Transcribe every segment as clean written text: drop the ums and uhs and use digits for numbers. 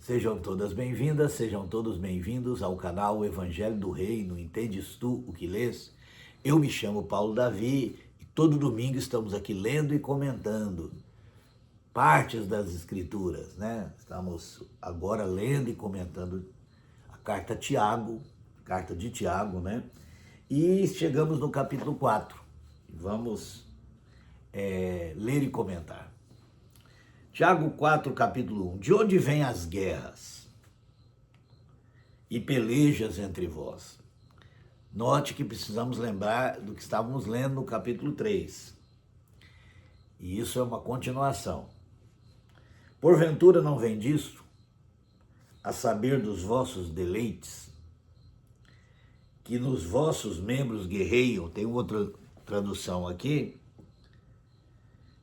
Sejam todas bem-vindas, sejam todos bem-vindos ao canal Evangelho do Reino, Entendes Tu o que lês? Eu me chamo Paulo Davi e todo domingo estamos aqui lendo e comentando partes das Escrituras, né? Estamos agora lendo e comentando a carta de Tiago, né? E chegamos no capítulo 4. Vamos ler e comentar. Tiago 4, capítulo 1. De onde vêm as guerras e pelejas entre vós? Note que precisamos lembrar do que estávamos lendo no capítulo 3. E isso é uma continuação. Porventura não vem disto, a saber dos vossos deleites, que nos vossos membros guerreiam? Tem outra tradução aqui.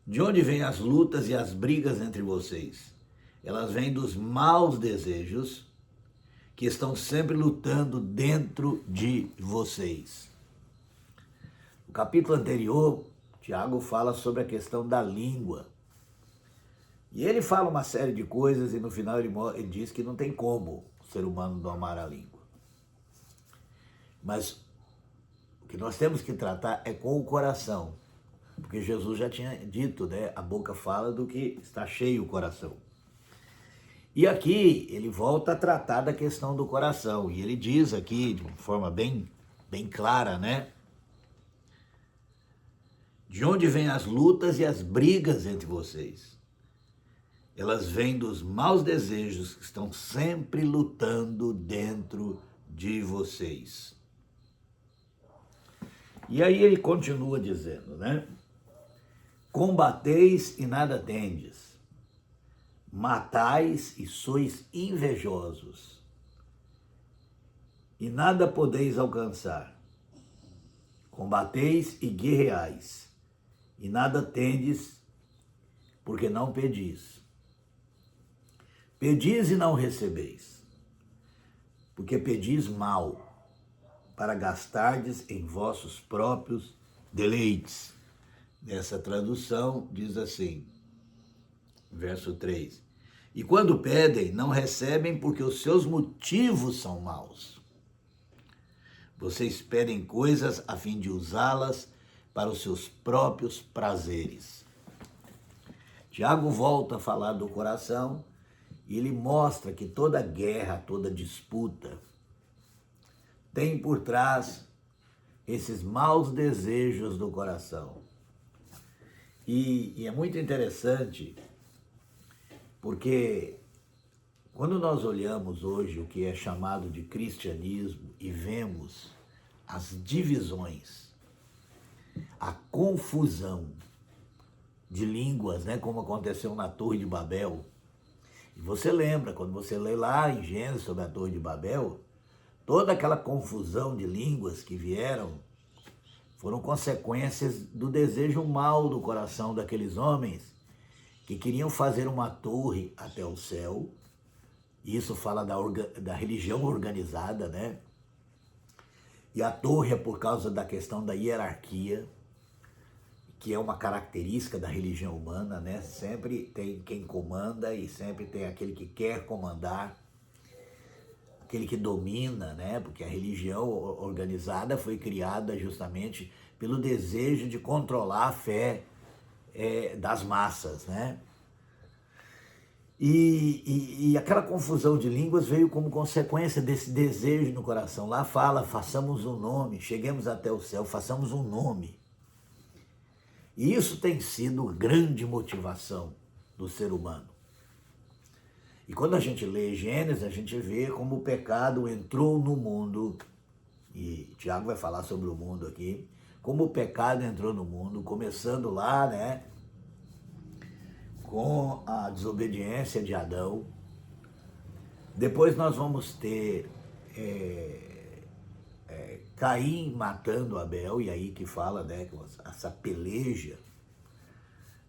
De onde vêm as lutas e as brigas entre vocês? Elas vêm dos maus desejos que estão sempre lutando dentro de vocês. No capítulo anterior, Tiago fala sobre a questão da língua. E ele fala uma série de coisas e no final ele diz que não tem como o ser humano domar a língua. Mas o que nós temos que tratar é com o coração. Porque Jesus já tinha dito, né? A boca fala do que está cheio o coração. E aqui ele volta a tratar da questão do coração. E ele diz aqui, de uma forma bem clara, né? De onde vêm as lutas e as brigas entre vocês? Elas vêm dos maus desejos que estão sempre lutando dentro de vocês. E aí ele continua dizendo, né? Combateis e nada tendes, matais e sois invejosos, e nada podeis alcançar. Combateis e guerreais, e nada tendes, porque não pedis. Pedis e não recebeis, porque pedis mal, para gastardes em vossos próprios deleites. Nessa tradução diz assim, verso 3. E quando pedem, não recebem porque os seus motivos são maus. Vocês pedem coisas a fim de usá-las para os seus próprios prazeres. Tiago volta a falar do coração e ele mostra que toda guerra, toda disputa tem por trás esses maus desejos do coração. E é muito interessante, porque quando nós olhamos hoje o que é chamado de cristianismo e vemos as divisões, a confusão de línguas, né, como aconteceu na Torre de Babel, e você lembra, quando você lê lá em Gênesis sobre a Torre de Babel, toda aquela confusão de línguas que vieram foram consequências do desejo mau do coração daqueles homens que queriam fazer uma torre até o céu. Isso fala da religião organizada, né? E a torre é por causa da questão da hierarquia, que é uma característica da religião humana, né? Sempre tem quem comanda e sempre tem aquele que quer comandar, aquele que domina, né? Porque a religião organizada foi criada justamente pelo desejo de controlar a fé das massas, né? E aquela confusão de línguas veio como consequência desse desejo no coração. Lá fala, façamos um nome, cheguemos até o céu, façamos um nome. E isso tem sido grande motivação do ser humano. E quando a gente lê Gênesis, a gente vê como o pecado entrou no mundo, e Tiago vai falar sobre o mundo aqui, como o pecado entrou no mundo, começando lá, né, com a desobediência de Adão. Depois nós vamos ter Caim matando Abel, e aí que fala, né, essa peleja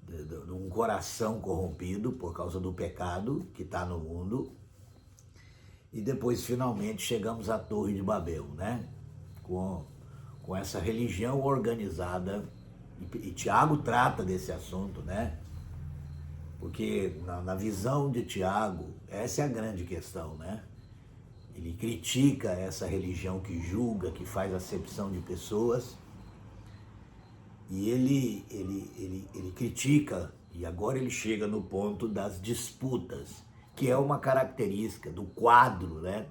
de um coração corrompido por causa do pecado que está no mundo. E depois, finalmente, chegamos à Torre de Babel, né? Com essa religião organizada. E Tiago trata desse assunto, né? Porque na visão de Tiago, essa é a grande questão, né? Ele critica essa religião que julga, que faz acepção de pessoas, e ele critica, e agora ele chega no ponto das disputas, que é uma característica do quadro, né,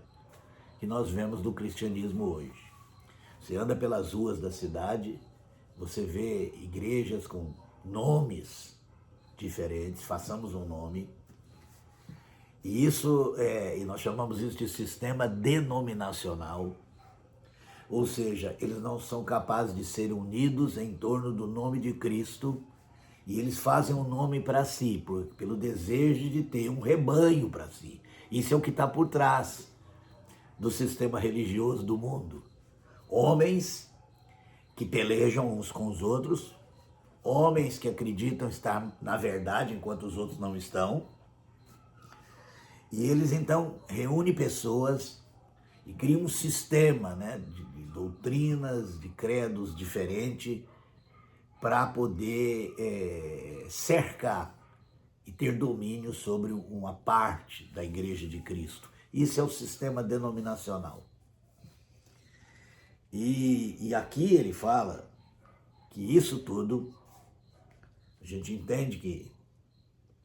que nós vemos do cristianismo hoje. Você anda pelas ruas da cidade, você vê igrejas com nomes diferentes, façamos um nome, e e nós chamamos isso de sistema denominacional, ou seja, eles não são capazes de ser unidos em torno do nome de Cristo, e eles fazem um nome para si, pelo desejo de ter um rebanho para si. Isso é o que está por trás do sistema religioso do mundo. Homens que pelejam uns com os outros, homens que acreditam estar na verdade enquanto os outros não estão, e eles então reúnem pessoas e criam um sistema, né, de doutrinas, de credos diferentes, para poder cercar e ter domínio sobre uma parte da Igreja de Cristo. Isso é o sistema denominacional. E aqui ele fala que isso tudo, a gente entende que,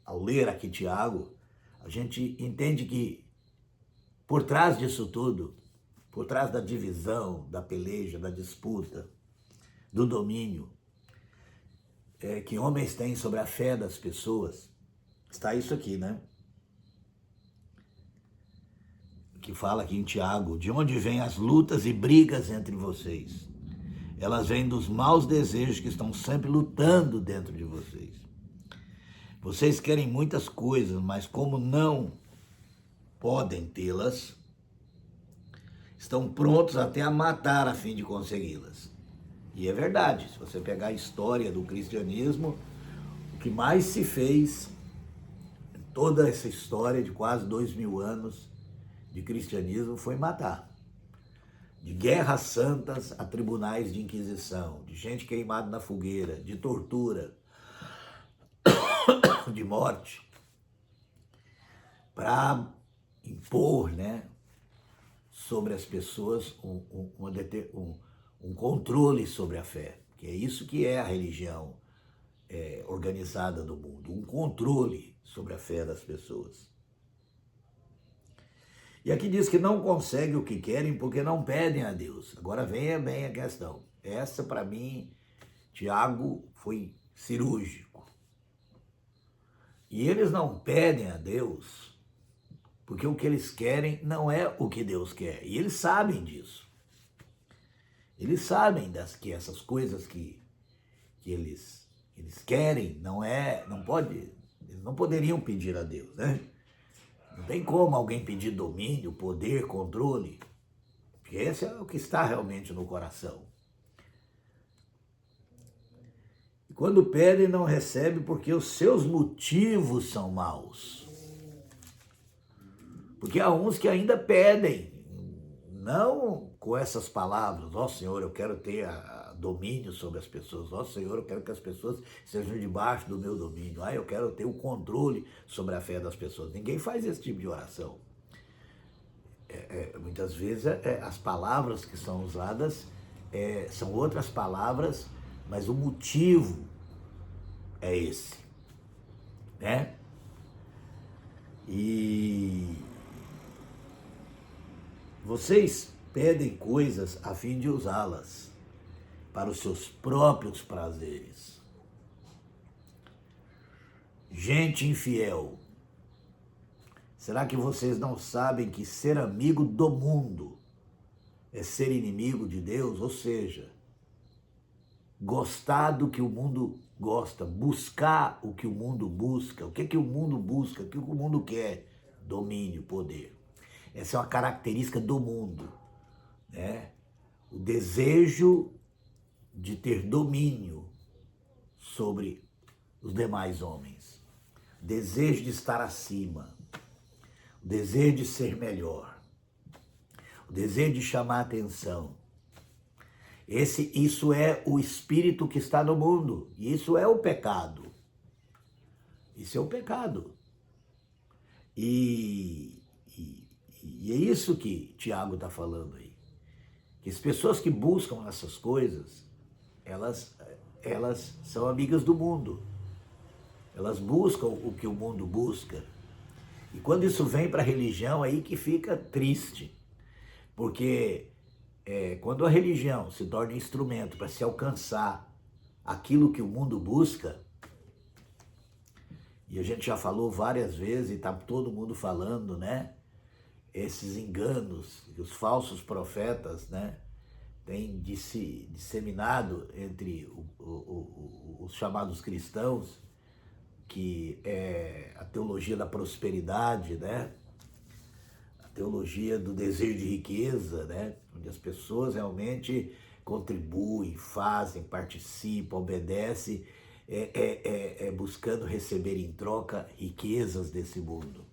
ao ler aqui Tiago, a gente entende que por trás disso tudo, por trás da divisão, da peleja, da disputa, do domínio que homens têm sobre a fé das pessoas, está isso aqui, né? Que fala aqui em Tiago, de onde vêm as lutas e brigas entre vocês? Elas vêm dos maus desejos que estão sempre lutando dentro de vocês. Vocês querem muitas coisas, mas como não podem tê-las, estão prontos até a matar a fim de consegui-las. E é verdade, se você pegar a história do cristianismo, o que mais se fez em toda essa história de quase 2000 anos de cristianismo foi matar. De guerras santas a tribunais de inquisição, de gente queimada na fogueira, de tortura, de morte, para impor, né, sobre as pessoas um controle sobre a fé, que é isso que é a religião organizada do mundo, um controle sobre a fé das pessoas. E aqui diz que não conseguem o que querem porque não pedem a Deus. Agora venha bem a questão. Essa, para mim, Tiago foi cirúrgico. E eles não pedem a Deus porque o que eles querem não é o que Deus quer. E eles sabem disso. Eles sabem que essas coisas que eles querem eles não poderiam pedir a Deus, né? Não tem como alguém pedir domínio, poder, controle, porque esse é o que está realmente no coração. E quando pede, não recebe porque os seus motivos são maus. Porque há uns que ainda pedem, não com essas palavras, ó Senhor, eu quero ter domínio sobre as pessoas, ó Senhor, eu quero que as pessoas estejam debaixo do meu domínio, eu quero ter o controle sobre a fé das pessoas. Ninguém faz esse tipo de oração. Muitas vezes as palavras que são usadas são outras palavras, mas o motivo é esse, né? E vocês pedem coisas a fim de usá-las para os seus próprios prazeres. Gente infiel, será que vocês não sabem que ser amigo do mundo é ser inimigo de Deus? Ou seja, gostar do que o mundo gosta, buscar o que o mundo busca. O que o mundo busca? O que o mundo quer? Domínio, poder. Essa é uma característica do mundo, né? O desejo de ter domínio sobre os demais homens, o desejo de estar acima, o desejo de ser melhor, o desejo de chamar atenção. Isso é o espírito que está no mundo, e isso é o pecado. Isso é um pecado. E, e, e é isso que Tiago está falando aí. Que as pessoas que buscam essas coisas, elas são amigas do mundo. Elas buscam o que o mundo busca. E quando isso vem para a religião, aí que fica triste. Porque quando a religião se torna instrumento para se alcançar aquilo que o mundo busca, e a gente já falou várias vezes, e está todo mundo falando, né? Esses enganos, os falsos profetas, né? Têm disseminado entre os chamados cristãos, que é a teologia da prosperidade, né? A teologia do desejo de riqueza, né? Onde as pessoas realmente contribuem, fazem, participam, obedecem, buscando receber em troca riquezas desse mundo.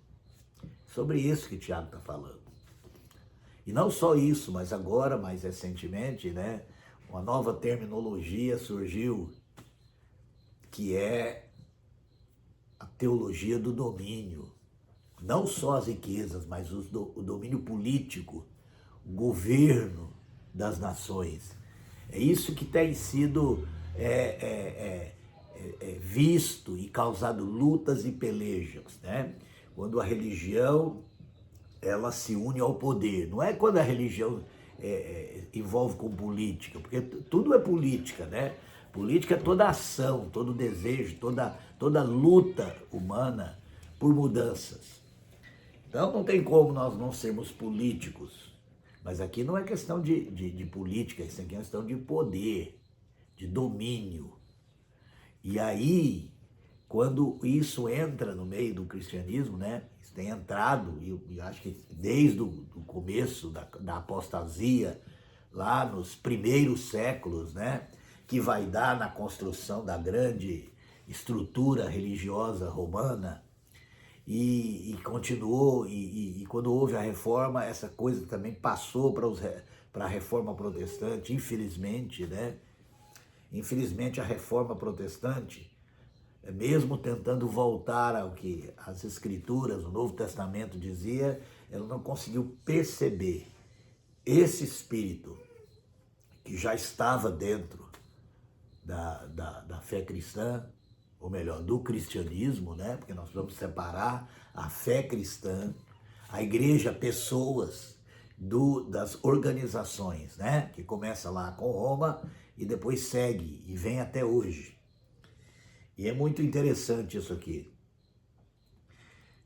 Sobre isso que Tiago está falando. E não só isso, mas agora, mais recentemente, né, uma nova terminologia surgiu, que é a teologia do domínio. Não só as riquezas, mas o domínio político, o governo das nações. É isso que tem sido visto e causado lutas e pelejas, né? Quando a religião ela se une ao poder. Não é quando a religião envolve com política, porque tudo é política, né? Política é toda ação, todo desejo, toda luta humana por mudanças. Então não tem como nós não sermos políticos. Mas aqui não é questão de política, isso aqui é questão de poder, de domínio. E aí, quando isso entra no meio do cristianismo, né? Isso tem entrado, e acho que desde o começo da apostasia, lá nos primeiros séculos, né? Que vai dar na construção da grande estrutura religiosa romana, e continuou, e quando houve a reforma, essa coisa também passou para a reforma protestante, infelizmente, né? Infelizmente a reforma protestante, mesmo tentando voltar ao que as escrituras, o Novo Testamento dizia, ela não conseguiu perceber esse espírito que já estava dentro da fé cristã, ou melhor, do cristianismo, né? Porque nós vamos separar a fé cristã, a igreja, pessoas, das organizações, né? Que começa lá com Roma e depois segue e vem até hoje. E é muito interessante isso aqui.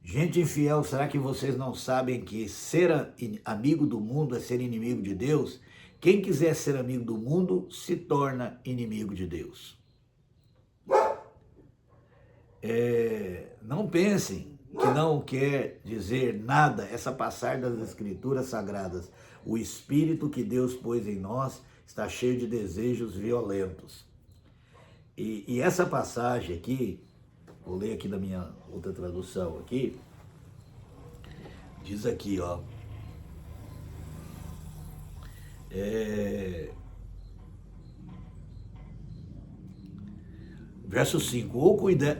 Gente infiel, será que vocês não sabem que ser amigo do mundo é ser inimigo de Deus? Quem quiser ser amigo do mundo se torna inimigo de Deus. Não pensem que não quer dizer nada essa passagem das Escrituras Sagradas. O Espírito que Deus pôs em nós está cheio de desejos violentos. E essa passagem aqui, vou ler aqui da minha outra tradução aqui, diz aqui, ó, verso 5, ou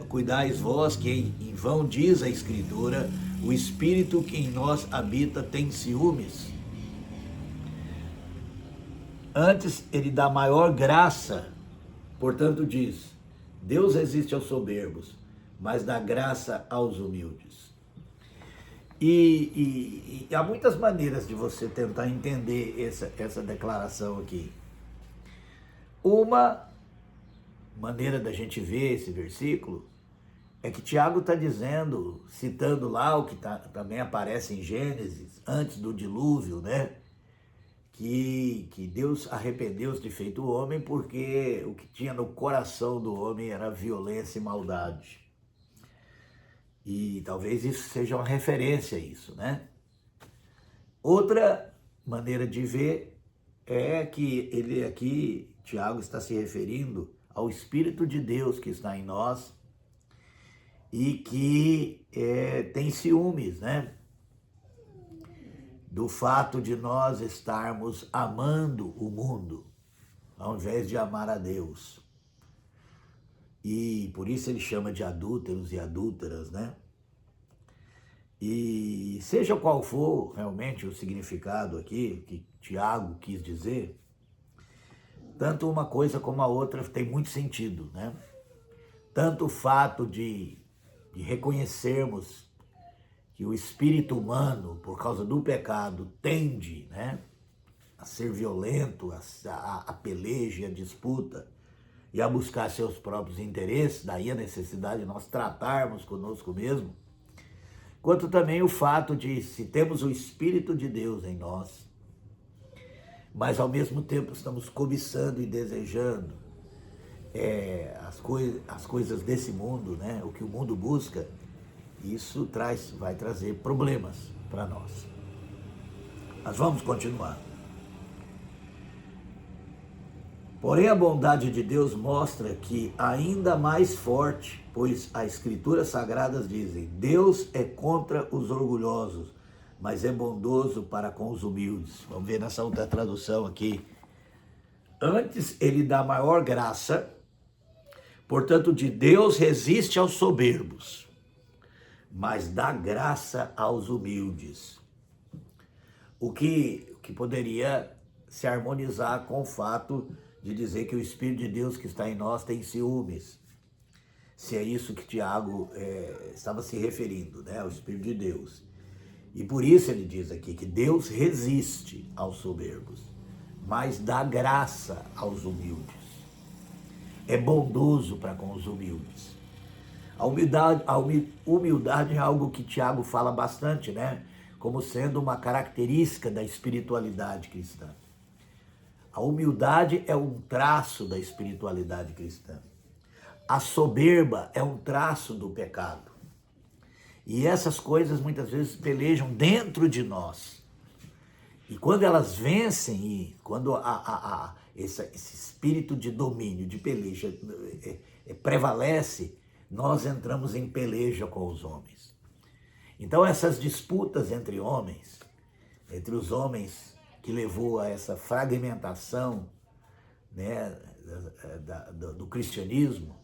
cuidais vós que em vão diz a Escritura, o Espírito que em nós habita tem ciúmes. Antes ele dá maior graça, portanto diz, Deus resiste aos soberbos, mas dá graça aos humildes. E há muitas maneiras de você tentar entender essa declaração aqui. Uma maneira da gente ver esse versículo é que Tiago está dizendo, citando lá o que também aparece em Gênesis, antes do dilúvio, né? Que Deus arrependeu-se de feito o homem porque o que tinha no coração do homem era violência e maldade. E talvez isso seja uma referência a isso, né? Outra maneira de ver é que ele aqui, Tiago, está se referindo ao Espírito de Deus que está em nós e que tem ciúmes, né? Do fato de nós estarmos amando o mundo, ao invés de amar a Deus. e por isso ele chama de adúlteros e adúlteras, né? E seja qual for realmente o significado aqui que Tiago quis dizer, tanto uma coisa como a outra tem muito sentido, né? Tanto o fato de reconhecermos que o espírito humano, por causa do pecado, tende, né, a ser violento, a peleja, a disputa e a buscar seus próprios interesses, daí a necessidade de nós tratarmos conosco mesmo, quanto também o fato de, se temos o Espírito de Deus em nós, mas ao mesmo tempo estamos cobiçando e desejando as coisas desse mundo, né? O que o mundo busca, isso vai trazer problemas para nós. Mas vamos continuar. Porém, a bondade de Deus mostra que ainda mais forte, pois as Escrituras Sagradas dizem: Deus é contra os orgulhosos, mas é bondoso para com os humildes. Vamos ver nessa outra tradução aqui. Antes ele dá maior graça, portanto, de Deus resiste aos soberbos, mas dá graça aos humildes. O que poderia se harmonizar com o fato de dizer que o Espírito de Deus que está em nós tem ciúmes. Se é isso que Tiago estava se referindo, né, ao Espírito de Deus. E por isso ele diz aqui que Deus resiste aos soberbos, mas dá graça aos humildes. É bondoso para com os humildes. A humildade é algo que Tiago fala bastante, né? Como sendo uma característica da espiritualidade cristã. A humildade é um traço da espiritualidade cristã. A soberba é um traço do pecado. E essas coisas muitas vezes pelejam dentro de nós. E quando elas vencem, e quando esse espírito de domínio, de peleja prevalece, nós entramos em peleja com os homens. Então essas disputas entre homens, entre os homens que levou a essa fragmentação, né, do cristianismo,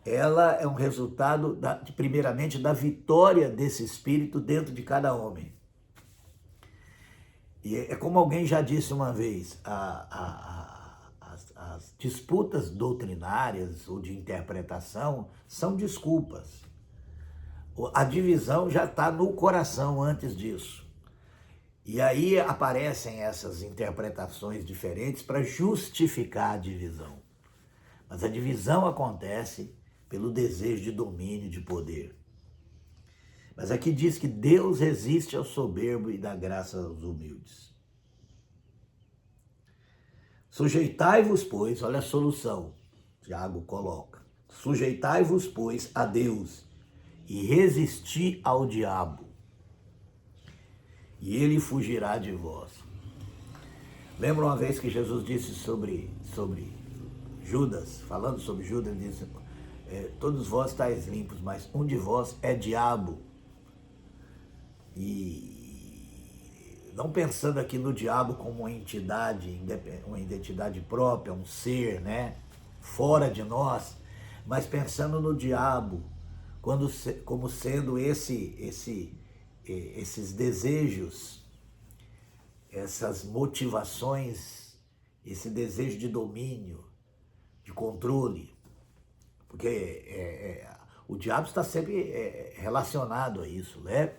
ela é um resultado, primeiramente, da vitória desse espírito dentro de cada homem. E é como alguém já disse uma vez, as disputas doutrinárias ou de interpretação são desculpas. A divisão já está no coração antes disso. E aí aparecem essas interpretações diferentes para justificar a divisão. Mas a divisão acontece pelo desejo de domínio, de poder. Mas aqui diz que Deus resiste ao soberbo e dá graça aos humildes. Sujeitai-vos, pois, olha a solução, Tiago coloca. Sujeitai-vos, pois, a Deus e resisti ao diabo, e ele fugirá de vós. Lembra uma vez que Jesus disse sobre Judas, falando sobre Judas, ele disse: todos vós estáis limpos, mas um de vós é diabo. E não pensando aqui no diabo como uma identidade própria, um ser, né, fora de nós, mas pensando no diabo como sendo esses desejos, essas motivações, esse desejo de domínio, de controle, porque o diabo está sempre relacionado a isso, né?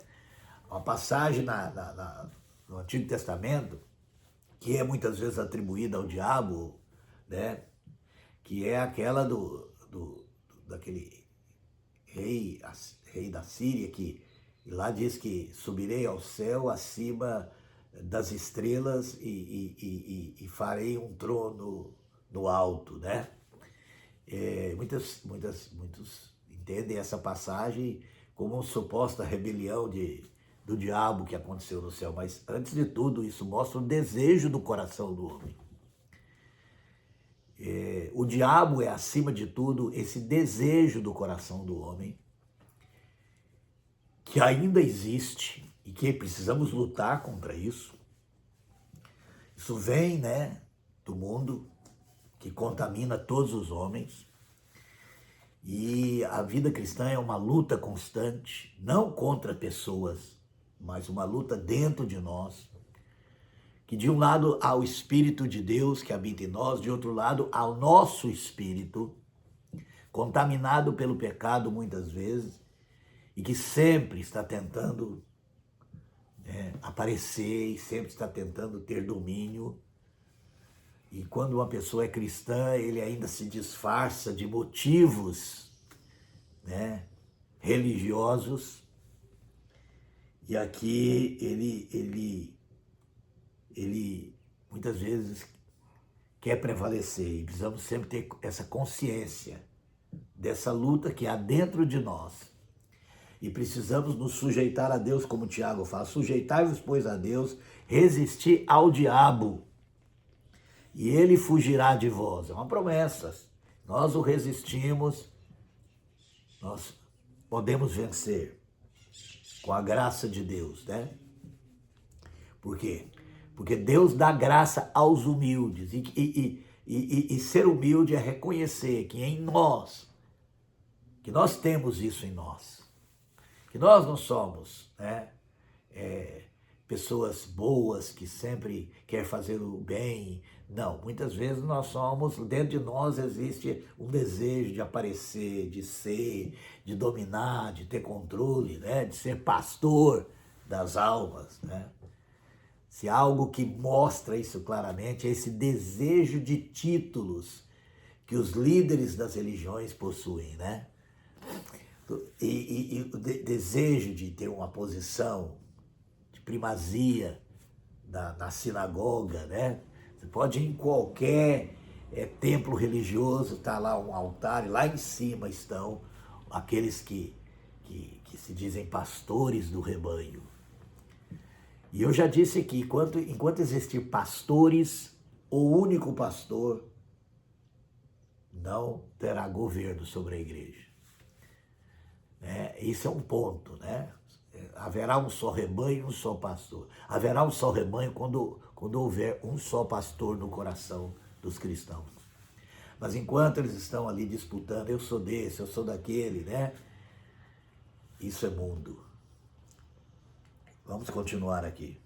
Uma passagem no Antigo Testamento, que é muitas vezes atribuída ao diabo, né? Que é aquela daquele rei da Síria, que lá diz que subirei ao céu acima das estrelas e farei um trono no alto, né? Muitos entendem essa passagem como uma suposta rebelião do diabo que aconteceu no céu, mas antes de tudo isso mostra o desejo do coração do homem. O diabo é, acima de tudo, esse desejo do coração do homem, que ainda existe e que precisamos lutar contra isso. Isso vem, né, do mundo, que contamina todos os homens. E a vida cristã é uma luta constante, não contra pessoas, mas uma luta dentro de nós, que de um lado há o Espírito de Deus que habita em nós, de outro lado há o nosso espírito, contaminado pelo pecado muitas vezes, e que sempre está tentando aparecer e sempre está tentando ter domínio. E quando uma pessoa é cristã, ele ainda se disfarça de motivos, religiosos. E aqui ele muitas vezes quer prevalecer. E precisamos sempre ter essa consciência dessa luta que há dentro de nós. E precisamos nos sujeitar a Deus, como o Tiago fala, sujeitai-vos, pois, a Deus, resistir ao diabo, e ele fugirá de vós. É uma promessa. Nós o resistimos, nós podemos vencer com a graça de Deus, né? Por quê? Porque Deus dá graça aos humildes. E ser humilde é reconhecer que em nós, que nós temos isso em nós, que nós não somos, pessoas boas que sempre quer fazer o bem. Não, muitas vezes nós somos, dentro de nós existe um desejo de aparecer, de ser, de dominar, de ter controle, de ser pastor das almas, Se há algo que mostra isso claramente, é esse desejo de títulos que os líderes das religiões possuem, E o desejo de ter uma posição de primazia na sinagoga, Você pode ir em qualquer templo religioso, tá lá um altar, e lá em cima estão aqueles que se dizem pastores do rebanho. E eu já disse aqui, enquanto existir pastores, o único pastor não terá governo sobre a igreja. Isso é um ponto, Haverá um só rebanho, um só pastor. Haverá um só rebanho quando houver um só pastor no coração dos cristãos. Mas enquanto eles estão ali disputando, eu sou desse, eu sou daquele, Isso é mundo. Vamos continuar aqui.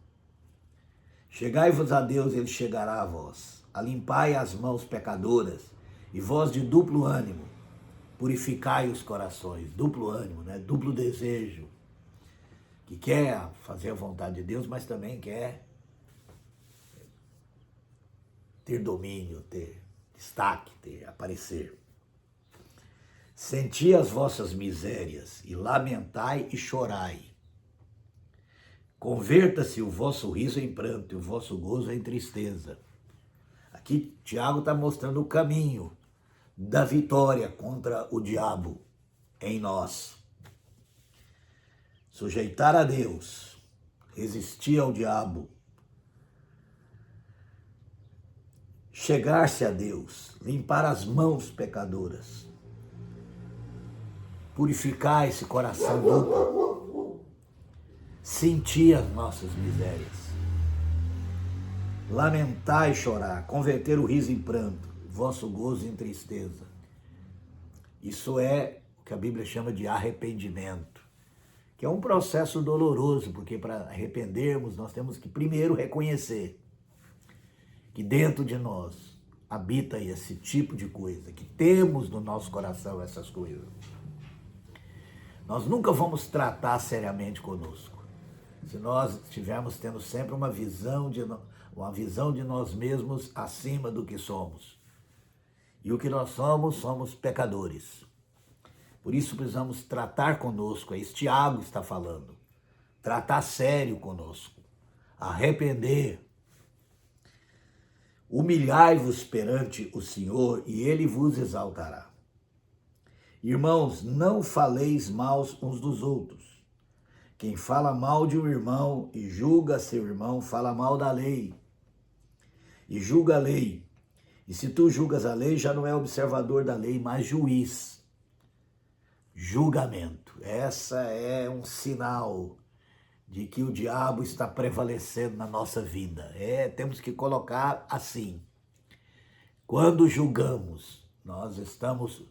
Chegai-vos a Deus, ele chegará a vós. Alimpai as mãos pecadoras, e vós de duplo ânimo, purificai os corações. Duplo ânimo, duplo desejo, que quer fazer a vontade de Deus, mas também quer ter domínio, ter destaque, aparecer. Senti as vossas misérias, e lamentai e chorai. Converta-se o vosso riso em pranto, e o vosso gozo em tristeza. Aqui Tiago está mostrando o caminho da vitória contra o diabo em nós. Sujeitar a Deus, resistir ao diabo, chegar-se a Deus, limpar as mãos pecadoras, purificar esse coração duplo, sentir as nossas misérias, lamentar e chorar, converter o riso em pranto, vosso gozo em tristeza. Isso é o que a Bíblia chama de arrependimento, que é um processo doloroso, porque para arrependermos nós temos que primeiro reconhecer que dentro de nós habita esse tipo de coisa, que temos no nosso coração essas coisas. Nós nunca vamos tratar seriamente conosco se nós estivermos tendo sempre uma visão de nós mesmos acima do que somos. E o que nós somos pecadores. Por isso precisamos tratar conosco, é isso que Tiago está falando. Tratar sério conosco, arrepender. Humilhai-vos perante o Senhor e ele vos exaltará. Irmãos, não faleis mal uns dos outros. Quem fala mal de um irmão e julga seu irmão, fala mal da lei. E julga a lei. E se tu julgas a lei, já não é observador da lei, mas juiz. Julgamento. Essa é um sinal de que o diabo está prevalecendo na nossa vida. Temos que colocar assim. Quando julgamos, nós estamos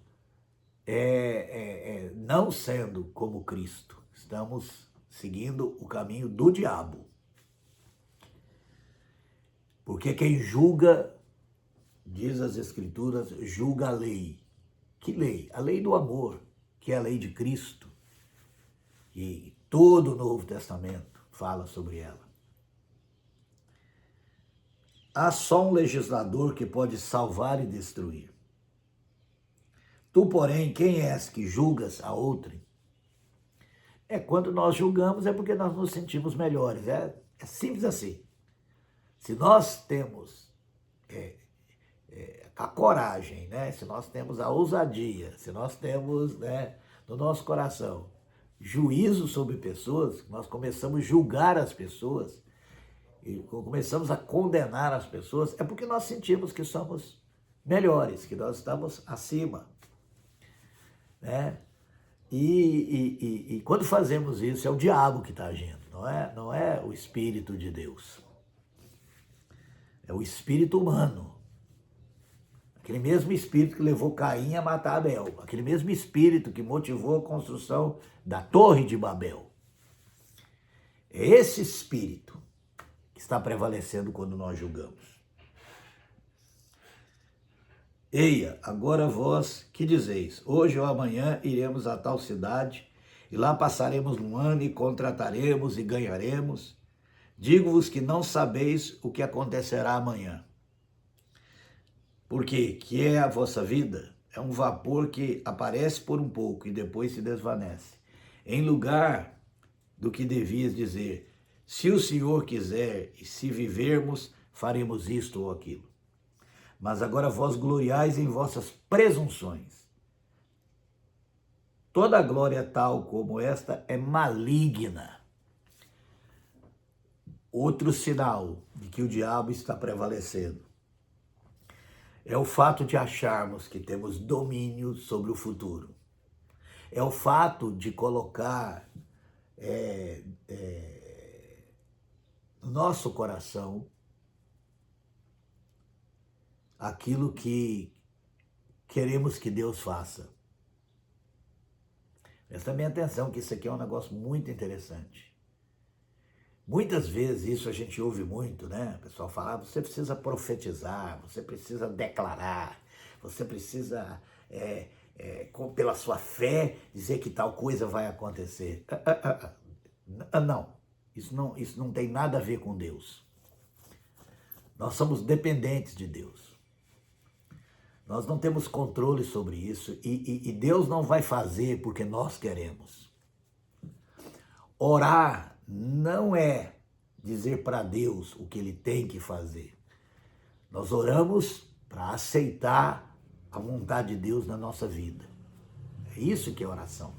não sendo como Cristo. Estamos seguindo o caminho do diabo. Porque quem julga, diz as Escrituras, julga a lei. Que lei? A lei do amor, que é a lei de Cristo. E todo o Novo Testamento fala sobre ela. Há só um legislador que pode salvar e destruir. Tu, porém, quem és que julgas a outrem? Quando nós julgamos é porque nós nos sentimos melhores. É simples assim. Se nós temos a coragem, né? Se nós temos a ousadia, se nós temos, né, no nosso coração juízo sobre pessoas, nós começamos a julgar as pessoas e começamos a condenar as pessoas, é porque nós sentimos que somos melhores, que nós estamos acima, né? E quando fazemos isso, é o diabo que está agindo, não é o Espírito de Deus. É o espírito humano. Aquele mesmo espírito que levou Caim a matar Abel. Aquele mesmo espírito que motivou a construção da Torre de Babel. É esse espírito que está prevalecendo quando nós julgamos. Eia, agora vós que dizeis, hoje ou amanhã iremos a tal cidade, e lá passaremos um ano e contrataremos e ganharemos. Digo-vos que não sabeis o que acontecerá amanhã. Porque que é a vossa vida? É um vapor que aparece por um pouco e depois se desvanece. Em lugar do que devias dizer, se o Senhor quiser e se vivermos, faremos isto ou aquilo. Mas agora vós gloriais em vossas presunções. Toda glória tal como esta é maligna. Outro sinal de que o diabo está prevalecendo é o fato de acharmos que temos domínio sobre o futuro. É o fato de colocar no nosso coração aquilo que queremos que Deus faça. Presta bem atenção que isso aqui é um negócio muito interessante. Muitas vezes isso a gente ouve muito, né? O pessoal fala, você precisa profetizar, você precisa declarar, você precisa, pela sua fé, dizer que tal coisa vai acontecer. Não, isso não tem nada a ver com Deus. Nós somos dependentes de Deus. Nós não temos controle sobre isso e Deus não vai fazer porque nós queremos. Orar não é dizer para Deus o que Ele tem que fazer. Nós oramos para aceitar a vontade de Deus na nossa vida. É isso que é oração.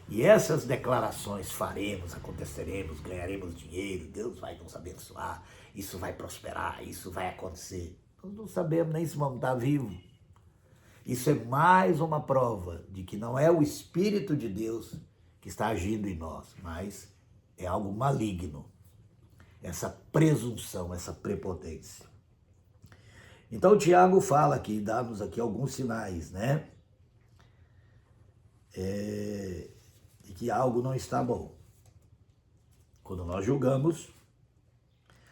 E essas declarações, faremos, aconteceremos, ganharemos dinheiro, Deus vai nos abençoar, isso vai prosperar, isso vai acontecer. Nós não sabemos nem se vamos estar vivos. Isso é mais uma prova de que não é o Espírito de Deus que está agindo em nós, mas é algo maligno, essa presunção, essa prepotência. Então o Tiago fala aqui, dá-nos aqui alguns sinais, né? De que algo não está bom. Quando nós julgamos,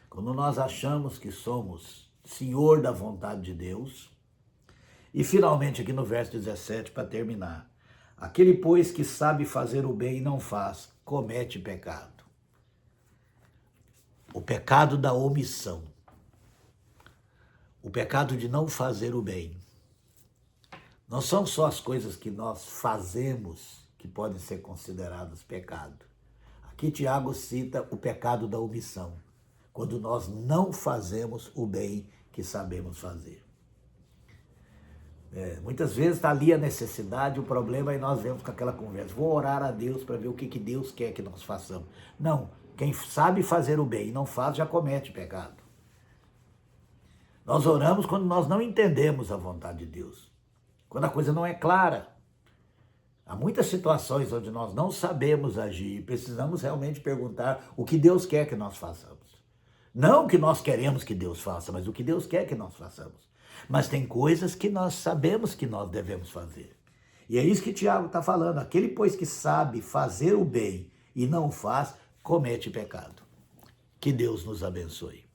quando nós achamos que somos senhor da vontade de Deus, e finalmente aqui no verso 17, para terminar, aquele, pois, que sabe fazer o bem e não faz, comete pecado. O pecado da omissão. O pecado de não fazer o bem. Não são só as coisas que nós fazemos que podem ser consideradas pecado. Aqui Tiago cita o pecado da omissão, quando nós não fazemos o bem que sabemos fazer. Muitas vezes está ali a necessidade, o problema, e nós vemos com aquela conversa, vou orar a Deus para ver o que Deus quer que nós façamos. Não, quem sabe fazer o bem e não faz, já comete pecado. Nós oramos quando nós não entendemos a vontade de Deus, quando a coisa não é clara. Há muitas situações onde nós não sabemos agir e precisamos realmente perguntar o que Deus quer que nós façamos. Não o que nós queremos que Deus faça, mas o que Deus quer que nós façamos. Mas tem coisas que nós sabemos que nós devemos fazer. E é isso que Tiago está falando. Aquele, pois, que sabe fazer o bem e não faz, comete pecado. Que Deus nos abençoe.